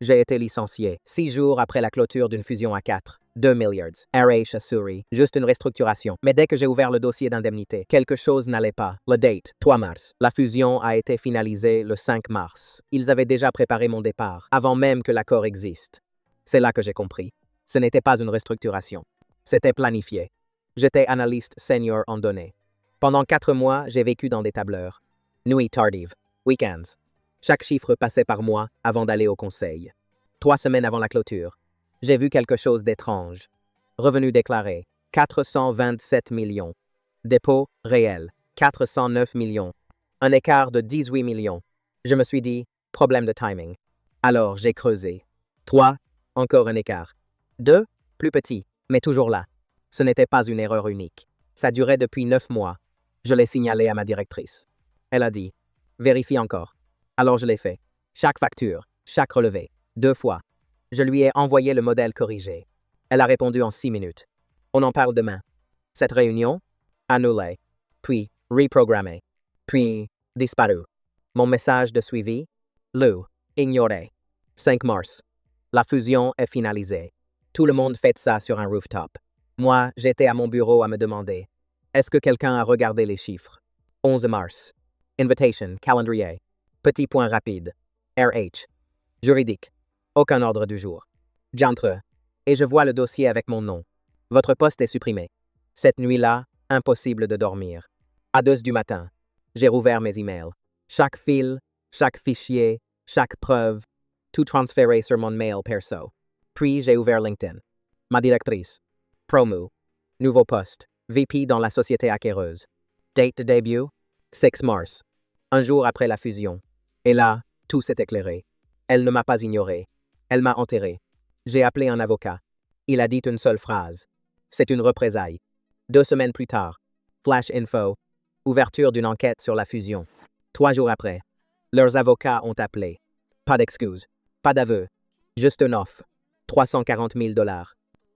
J'ai été licencié 6 jours après la clôture d'une fusion à 4. 2 milliards. RH Assuri. Juste une restructuration. Mais dès que j'ai ouvert le dossier d'indemnité, quelque chose n'allait pas. Le date, 3 mars. La fusion a été finalisée le 5 mars. Ils avaient déjà préparé mon départ, avant même que l'accord existe. C'est là que j'ai compris. Ce n'était pas une restructuration. C'était planifié. J'étais analyste senior en données. Pendant 4 mois, j'ai vécu dans des tableurs. Nuits tardives. Week-ends. Chaque chiffre passait par moi avant d'aller au conseil. 3 semaines avant la clôture, j'ai vu quelque chose d'étrange. Revenu déclaré, 427 millions. Dépôt réel, 409 millions. Un écart de 18 millions. Je me suis dit, problème de timing. Alors, j'ai creusé. 3, encore un écart. 2, plus petit, mais toujours là. Ce n'était pas une erreur unique. Ça durait depuis 9 mois. Je l'ai signalé à ma directrice. Elle a dit, vérifie encore. Alors je l'ai fait. Chaque facture, chaque relevé, 2 fois. Je lui ai envoyé le modèle corrigé. Elle a répondu en 6 minutes. On en parle demain. Cette réunion, annulée, puis reprogrammée, puis disparue. Mon message de suivi, ignoré. 5 mars. La fusion est finalisée. Tout le monde fait ça sur un rooftop. Moi, j'étais à mon bureau à me demander, est-ce que quelqu'un a regardé les chiffres? 11 mars. Invitation, calendrier. Petit point rapide. RH. Juridique. Aucun ordre du jour. J'entre. Et je vois le dossier avec mon nom. Votre poste est supprimé. Cette nuit-là, impossible de dormir. À 2 du matin, j'ai rouvert mes emails. Chaque fil, chaque fichier, chaque preuve, tout transféré sur mon mail perso. Puis j'ai ouvert LinkedIn. Ma directrice. Promu. Nouveau poste. VP dans la société acquéreuse. Date de début, 6 mars. Un jour après la fusion. Et là, tout s'est éclairé. Elle ne m'a pas ignoré. Elle m'a enterré. J'ai appelé un avocat. Il a dit une seule phrase. C'est une représaille. 2 semaines plus tard, flash info, ouverture d'une enquête sur la fusion. 3 jours après, leurs avocats ont appelé. Pas d'excuses, pas d'aveu, juste une offre. 340 000 $.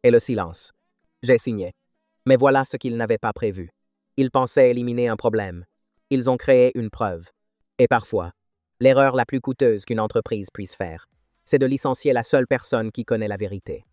Et le silence. J'ai signé. Mais voilà ce qu'ils n'avaient pas prévu. Ils pensaient éliminer un problème. Ils ont créé une preuve. Et parfois, l'erreur la plus coûteuse qu'une entreprise puisse faire, c'est de licencier la seule personne qui connaît la vérité.